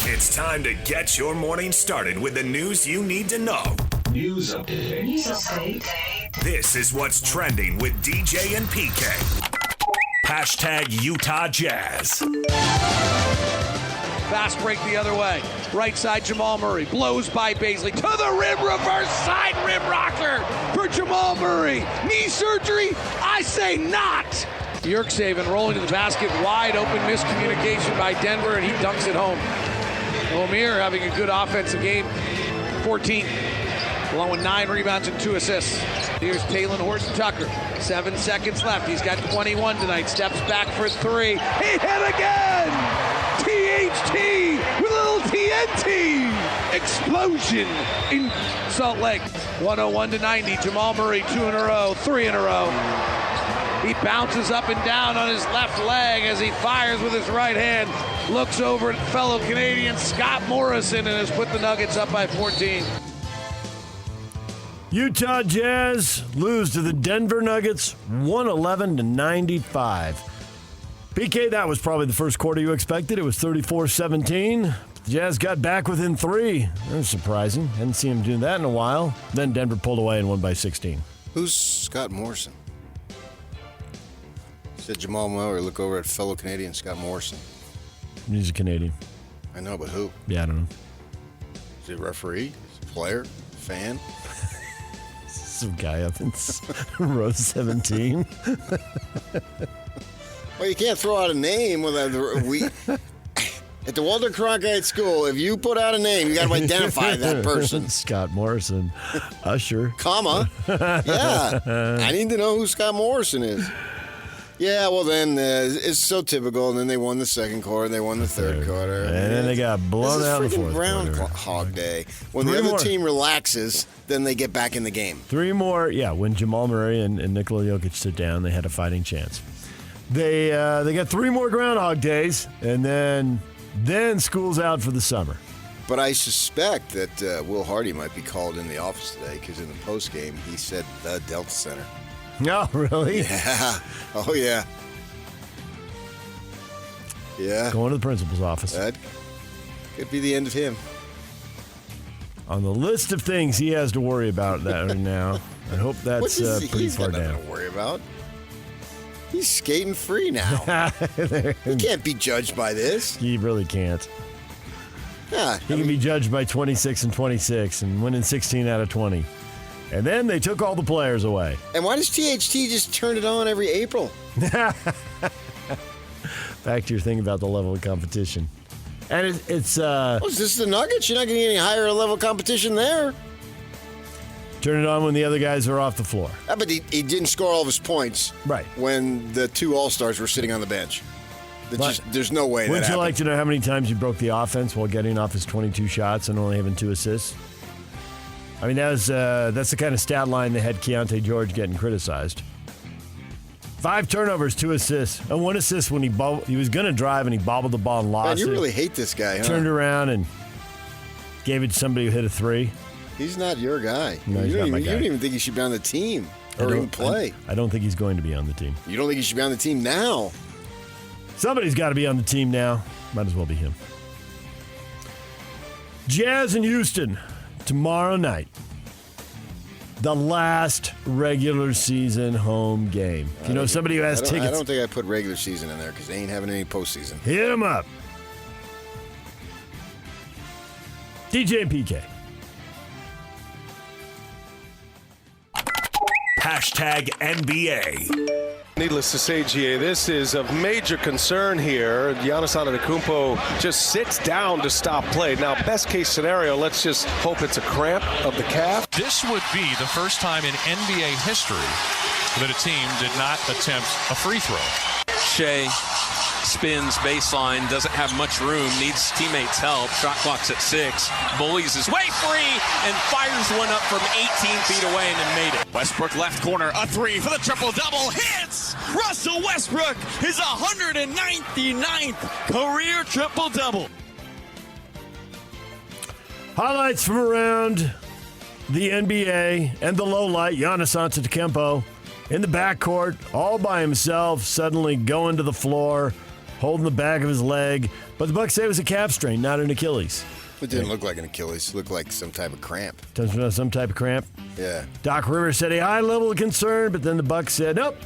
It's time to get your morning started with the news you need to know. News update. This is what's trending with DJ and PK. Hashtag Utah Jazz. Fast break the other way. Right side, Jamal Murray. Blows by Baisley. To the rim, reverse side rim rocker for Jamal Murray. Knee surgery? I say not. Yerksaven rolling to the basket. Wide open miscommunication by Denver, and he dunks it home. Omier having a good offensive game. 14, along with 9 rebounds and 2 assists. Here's Talen Horton-Tucker. 7 seconds left. He's got 21 tonight. Steps back for 3. He hit again! THT with a little TNT! Explosion in Salt Lake. 101-90. Jamal Murray 2 in a row, 3 in a row. He bounces up and down on his left leg as he fires with his right hand. Looks over at fellow Canadian Scott Morrison and has put the Nuggets up by 14. Utah Jazz lose to the Denver Nuggets 111-95. PK, that was probably the first quarter you expected. It was 34-17. The Jazz got back within 3. That was surprising. Hadn't seen them do that in a while. Then Denver pulled away and won by 16. Who's Scott Morrison? Said Jamal Murray. Look over at fellow Canadian Scott Morrison. He's a Canadian. I know, but who? Yeah, I don't know. Is he a referee? Is he a player? Fan? Some guy up in row 17. Well, you can't throw out a name without at the Walter Cronkite School. If you put out a name, you got to identify that person. Scott Morrison, Usher, comma. Yeah, I need to know who Scott Morrison is. Yeah, well then it's so typical. And then they won the second quarter, they won the third quarter, and then they got blown out in the fourth quarter. Groundhog Day. When the other team relaxes, then they get back in the game. 3 more, yeah. When Jamal Murray and Nikola Jokic sit down, they had a fighting chance. They got 3 more Groundhog Days, and then school's out for the summer. But I suspect that Will Hardy might be called in the office today because in the postgame he said the Delta Center. No, really? Yeah. Oh, yeah. Yeah. Going to the principal's office. That could be the end of him. On the list of things he has to worry about that now, I hope that's pretty far down. He's got nothing to worry about. He's skating free now. He can't be judged by this. He really can't. Yeah, he can be judged by 26 and 26 and winning 16 out of 20. And then they took all the players away. And why does THT just turn it on every April? Back to your thing about the level of competition. And it's well, this is the Nuggets. You're not getting any higher level competition there. Turn it on when the other guys are off the floor. Yeah, but he didn't score all of his points right when the 2 All-Stars were sitting on the bench. There's no way that Wouldn't you happened. like to know how many times he broke the offense while getting off his 22 shots and only having 2 assists? I mean, that's the kind of stat line that had Keontae George getting criticized. 5 turnovers, 2 assists. And 1 assist when he was going to drive and he bobbled the ball and lost Man, you it. really hate this guy, huh? Turned around and gave it to somebody who hit a 3. He's not your guy. No, he's not my guy. You don't even think he should be on the team or even play. I don't think he's going to be on the team. You don't think he should be on the team now? Somebody's got to be on the team now. Might as well be him. Jazz in Houston tomorrow night. The last regular season home game. You know somebody who has tickets. I don't think I put regular season in there because they ain't having any postseason. Hit him up. DJ and PK. Hashtag NBA. Needless to say, GA, this is of major concern here. Giannis Antetokounmpo just sits down to stop play. Now, best case scenario, let's just hope it's a cramp of the calf. This would be the first time in NBA history that a team did not attempt a free throw. Shea spins baseline, doesn't have much room, needs teammates' help. Shot clock's at 6. Bullies his way free and fires one up from 18 feet away and then made it. Westbrook left corner, a 3 for the triple-double. Hits! Russell Westbrook, his 199th career triple-double. Highlights from around the NBA and the low light. Giannis Antetokounmpo in the backcourt, all by himself, suddenly going to the floor, holding the back of his leg. But the Bucs say it was a calf strain, not an Achilles. It didn't look like an Achilles. It looked like some type of cramp. Some type of cramp? Yeah. Doc Rivers said a high level of concern, but then the Bucs said, nope.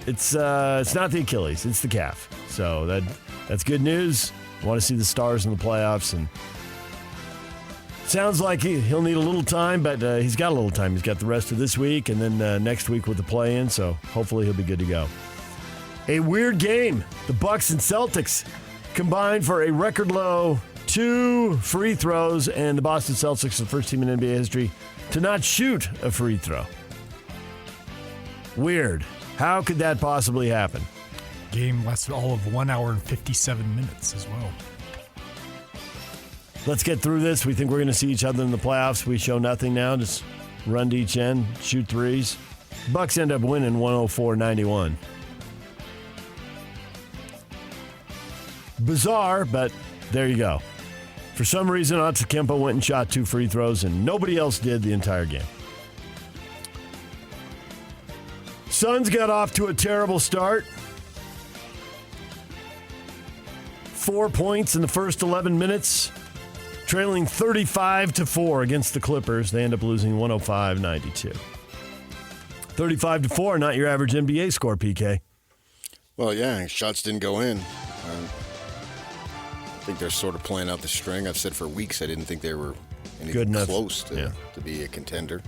It's not the Achilles. It's the calf. So that's good news. Want to see the Stars in the playoffs, and sounds like he'll need a little time, but he's got a little time. He's got the rest of this week and then next week with the play-in, so hopefully he'll be good to go. A weird game. The Bucs and Celtics combined for a record low 2 free throws, and the Boston Celtics are the first team in NBA history to not shoot a free throw. Weird. How could that possibly happen? Game lasted all of 1 hour and 57 minutes as well. Let's get through this. We think we're going to see each other in the playoffs. We show nothing now. Just run to each end, shoot threes. Bucks end up winning 104-91. Bizarre, but there you go. For some reason, Antetokounmpo went and shot 2 free throws, and nobody else did the entire game. Suns got off to a terrible start. 4 points in the first 11 minutes, trailing 35-4 against the Clippers. They end up losing 105-92. 35-4, not your average NBA score, PK. Well, yeah, shots didn't go in. I think they're sort of playing out the string. I've said for weeks I didn't think they were anything close to be a contender.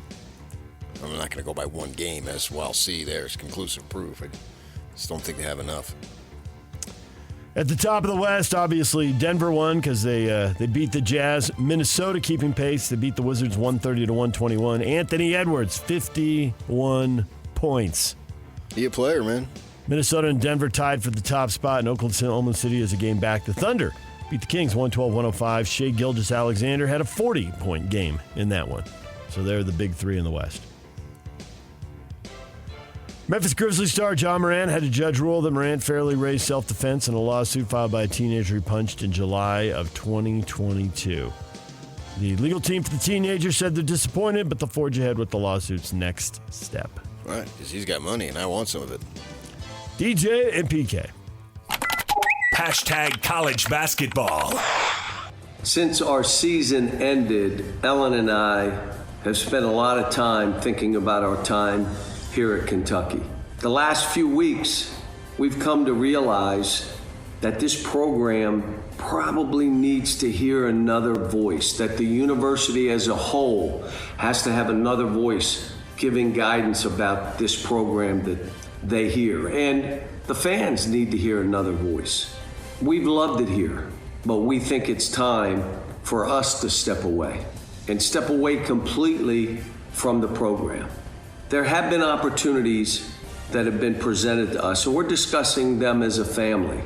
I'm not going to go by one game, as well. See, there's conclusive proof. I just don't think they have enough. At the top of the West, obviously, Denver won because they beat the Jazz. Minnesota keeping pace. They beat the Wizards 130-121. Anthony Edwards, 51 points. He a player, man. Minnesota and Denver tied for the top spot, and Oklahoma City is a game back. The Thunder beat the Kings 112-105. Shai Gilgeous-Alexander had a 40-point game in that one. So they're the big three in the West. Memphis Grizzlies star John Morant had a judge rule that Morant fairly raised self-defense in a lawsuit filed by a teenager he punched in July of 2022. The legal team for the teenager said they're disappointed, but they'll forge ahead with the lawsuit's next step. Right, because he's got money, and I want some of it. DJ and PK. Hashtag college basketball. Since our season ended, Ellen and I have spent a lot of time thinking about our time here at Kentucky. The last few weeks, we've come to realize that this program probably needs to hear another voice, that the university as a whole has to have another voice giving guidance about this program that they hear. And the fans need to hear another voice. We've loved it here, but we think it's time for us to step away and step away completely from the program. There have been opportunities that have been presented to us, and we're discussing them as a family.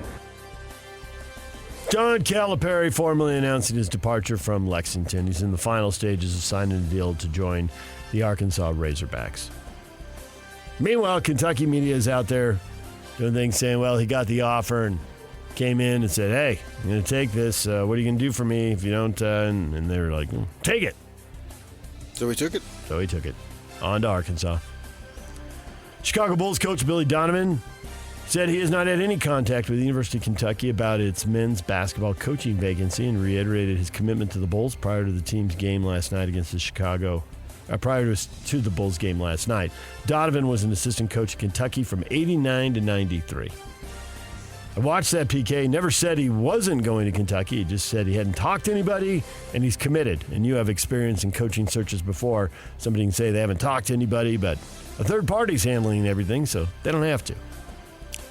John Calipari formally announcing his departure from Lexington. He's in the final stages of signing a deal to join the Arkansas Razorbacks. Meanwhile, Kentucky media is out there doing things saying, well, he got the offer and came in and said, hey, I'm going to take this. What are you going to do for me if you don't? And they were like, take it. So he took it? So he took it. On to Arkansas. Chicago Bulls coach Billy Donovan said he has not had any contact with the University of Kentucky about its men's basketball coaching vacancy and reiterated his commitment to the Bulls prior to the team's game last night against the prior to the Bulls game last night. Donovan was an assistant coach at Kentucky from 89 to 93. I watched that, PK. Never said he wasn't going to Kentucky. He just said he hadn't talked to anybody, and he's committed. And you have experience in coaching searches before. Somebody can say they haven't talked to anybody, but a third party's handling everything, so they don't have to.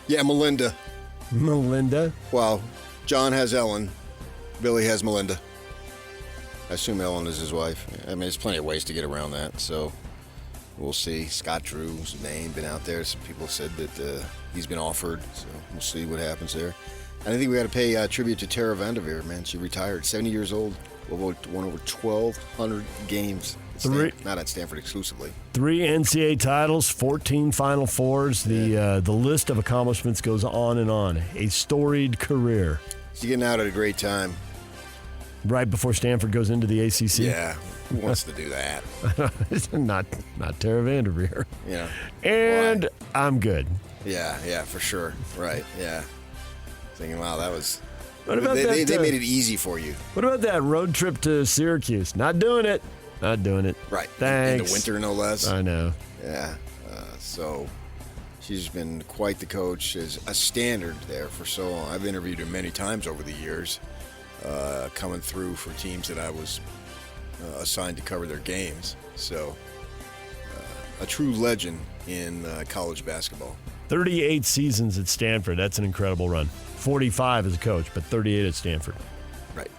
Yeah, Melinda. Melinda? Well, John has Ellen. Billy has Melinda. I assume Ellen is his wife. I mean, there's plenty of ways to get around that, so we'll see. Scott Drew's name been out there. Some people said that he's been offered, so we'll see what happens there. And I think we got to pay tribute to Tara Vanderveer, man. She retired, 70 years old, won over 1,200 games. Not at Stanford exclusively. 3 NCAA titles, 14 Final Fours. The list of accomplishments goes on and on. A storied career. She's getting out at a great time. Right before Stanford goes into the ACC. Yeah, who wants to do that? not Tara Vanderveer. Yeah. And why? I'm good. Yeah, for sure. Right, yeah. Thinking, wow, that was. What about they that? made it easy for you. What about that road trip to Syracuse? Not doing it. Not doing it. Right. Thanks. In the winter, no less. I know. Yeah. So she's been quite the coach, as a standard there for so long. I've interviewed her many times over the years, coming through for teams that I was assigned to cover their games. So a true legend in college basketball. 38 seasons at Stanford. That's an incredible run. 45 as a coach, but 38 at Stanford. Right.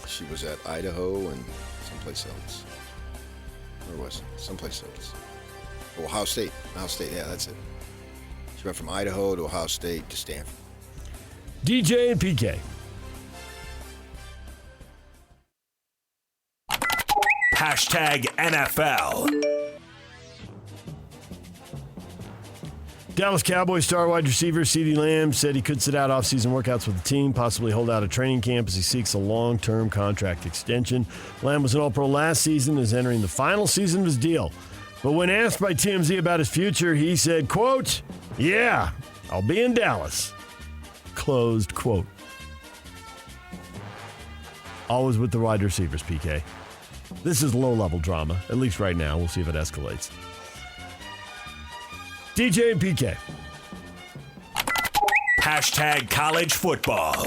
She was at Idaho and someplace else. Where was it? Someplace else. Oh, Ohio State. Ohio State, yeah, that's it. She went from Idaho to Ohio State to Stanford. DJ and PK. Hashtag NFL. Dallas Cowboys star wide receiver CeeDee Lamb said he could sit out off-season workouts with the team, possibly hold out a training camp as he seeks a long-term contract extension. Lamb was an All-Pro last season and is entering the final season of his deal. But when asked by TMZ about his future, he said, quote, "Yeah, I'll be in Dallas." Closed quote. Always with the wide receivers, PK. This is low-level drama, at least right now. We'll see if it escalates. DJ and PK. Hashtag college football.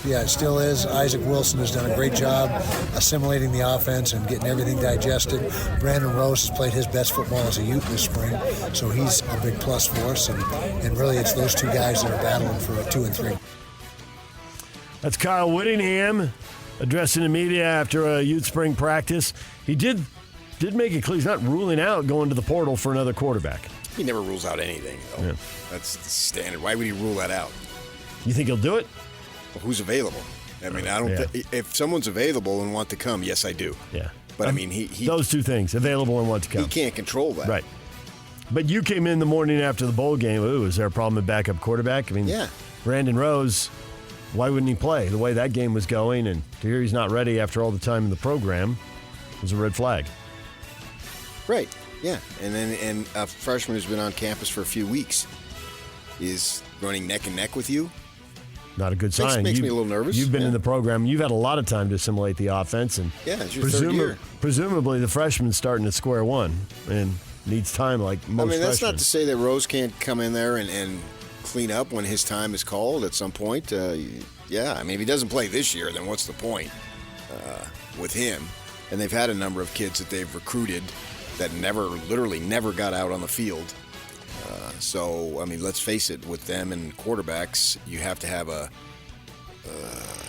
Yeah, it still is. Isaac Wilson has done a great job assimilating the offense and getting everything digested. Brandon Rose has played his best football as a youth this spring, so he's a big plus for us. And really, it's those two guys that are battling for a 2 and 3. That's Kyle Whittingham addressing the media after a youth spring practice. He did make it clear he's not ruling out going to the portal for another quarterback. He never rules out anything, though. Yeah. That's the standard. Why would he rule that out? You think he'll do it? Well, who's available? I mean, I don't. If someone's available and want to come, yes, I do. Yeah. But I mean, he those two things, available and want to come. He can't control that. Right. But you came in the morning after the bowl game. Ooh, is there a problem with backup quarterback? I mean, yeah. Brandon Rose, why wouldn't he play? The way that game was going, and to hear he's not ready after all the time in the program was a red flag. Right. Yeah. And a freshman who's been on campus for a few weeks is running neck and neck with you. Not a good sign. Makes me a little nervous. You've been in the program. You've had a lot of time to assimilate the offense, and it's your third year. Presumably, the freshman's starting at square one and needs time like most freshmen. That's not to say that Rose can't come in there and clean up when his time is called at some point. Yeah, I mean, if he doesn't play this year, then what's the point with him? And they've had a number of kids that they've recruited that literally never got out on the field. So, I mean, let's face it, with them and quarterbacks, you have to have a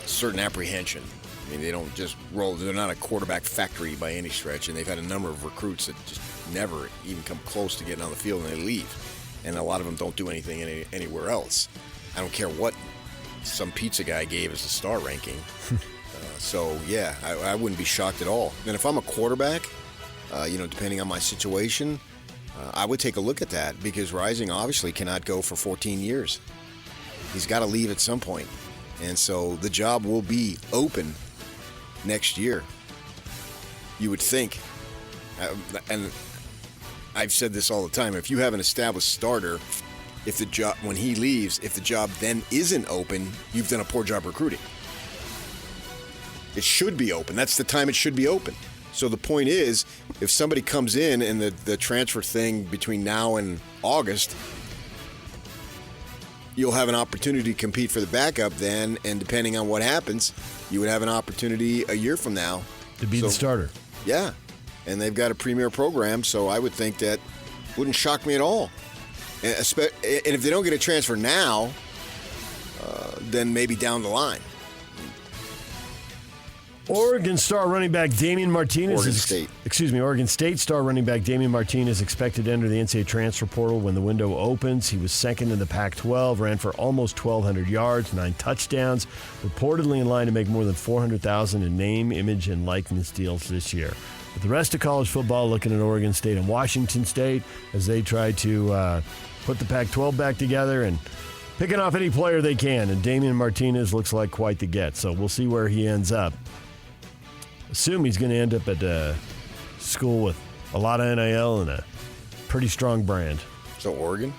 certain apprehension. I mean, they don't just roll. They're not a quarterback factory by any stretch, and they've had a number of recruits that just never even come close to getting on the field, and they leave. And a lot of them don't do anything anywhere else. I don't care what some pizza guy gave as a star ranking. So, yeah, I wouldn't be shocked at all. And if I'm a quarterback, depending on my situation, I would take a look at that, because Rising obviously cannot go for 14 years. He's got to leave at some point. And so the job will be open next year, you would think. And I've said this all the time. If you have an established starter, when he leaves, if the job then isn't open, you've done a poor job recruiting. It should be open. That's the time it should be open. So the point is, if somebody comes in and the transfer thing between now and August, you'll have an opportunity to compete for the backup then, and depending on what happens, you would have an opportunity a year from now to be the starter. Yeah, and they've got a premier program, so I would think that wouldn't shock me at all. And if they don't get a transfer now, then maybe down the line. Oregon star running back Damien Martinez Oregon State star running back Damien Martinez expected to enter the NCAA transfer portal when the window opens. He was second in the Pac-12, ran for almost 1,200 yards, 9 touchdowns, reportedly in line to make more than $400,000 in name, image, and likeness deals this year. But the rest of college football looking at Oregon State and Washington State as they try to put the Pac-12 back together and picking off any player they can. And Damien Martinez looks like quite the get, so we'll see where he ends up. Assume he's going to end up at a school with a lot of NIL and a pretty strong brand. So Oregon?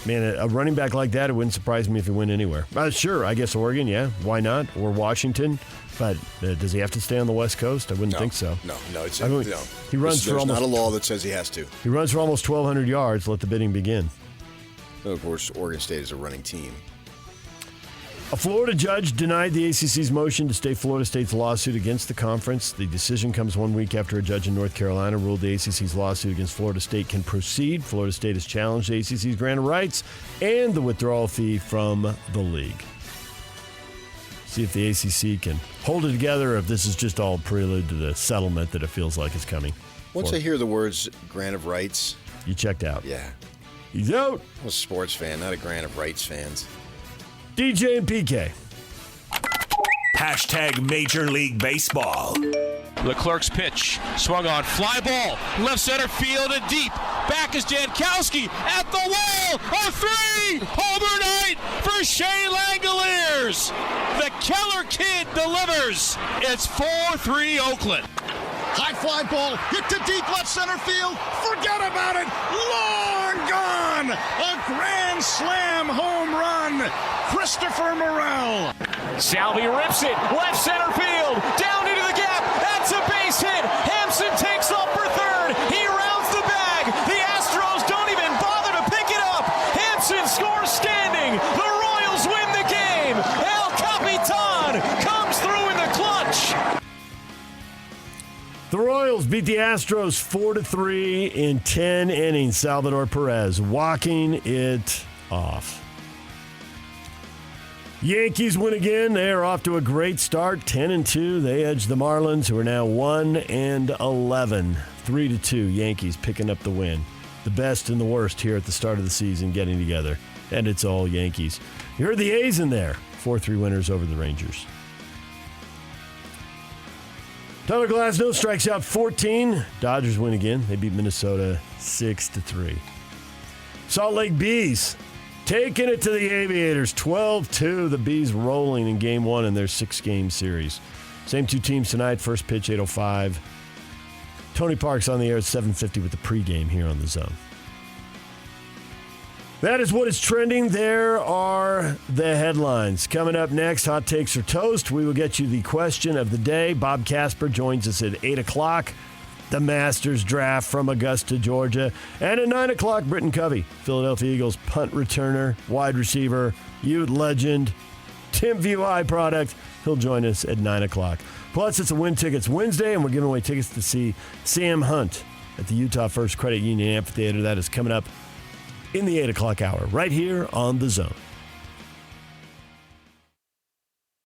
Man, a running back like that, it wouldn't surprise me if he went anywhere. Sure, I guess Oregon, yeah. Why not? Or Washington. But does he have to stay on the West Coast? I wouldn't think so. No. He runs for there's almost, not a law that says he has to. He runs for almost 1,200 yards. Let the bidding begin. Of course, Oregon State is a running team. A Florida judge denied the ACC's motion to stay Florida State's lawsuit against the conference. The decision comes 1 week after a judge in North Carolina ruled the ACC's lawsuit against Florida State can proceed. Florida State has challenged the ACC's grant of rights and the withdrawal fee from the league. See if the ACC can hold it together or if this is just all prelude to the settlement that it feels like is coming. Once I hear the words grant of rights. You checked out. Yeah. He's out. I'm a sports fan, not a grant of rights fans. DJ and PK. Hashtag Major League Baseball. Leclerc's pitch, swung on, fly ball, left center field and deep. Back is Jankowski at the wall. A 3, homer night for Shea Langoliers. The Keller Kid delivers. It's 4-3 Oakland. High fly ball, hit to deep left center field. Forget about it. Long gone. A grand slam home run. Christopher Morel. Salvi rips it, left center field, down into the gap. That's a base hit. Hampson takes off for third. He rounds the bag. The Astros don't even bother to pick it up. Hampson scores standing. The Royals win the game. El Capitan comes through in the clutch. The Royals beat the Astros 4-3 in 10 innings. Salvador Perez walking it off. Yankees win again. They are off to a great start, 10-2. They edge the Marlins, who are now 1-11, 3-2. Yankees picking up the win. The best and the worst here at the start of the season getting together, and it's all Yankees. You heard the A's in there, 4-3 winners over the Rangers. Tyler Glasnow strikes out 14. Dodgers win again. They beat Minnesota 6-3. Salt Lake Bees taking it to the Aviators, 12-2. The Bees rolling in Game 1 in their 6-game series. Same two teams tonight. First pitch, 8:05. Tony Park's on the air at 7:50 with the pregame here on The Zone. That is what is trending. There are the headlines. Coming up next, Hot Takes or Toast. We will get you the question of the day. Bob Casper joins us at 8 o'clock. The Masters draft from Augusta, Georgia. And at 9 o'clock, Britton Covey, Philadelphia Eagles punt returner, wide receiver, Ute legend, Tim VUI product. He'll join us at 9 o'clock. Plus, it's a Win Tickets Wednesday, and we're giving away tickets to see Sam Hunt at the Utah First Credit Union Amphitheater. That is coming up in the 8 o'clock hour, right here on The Zone.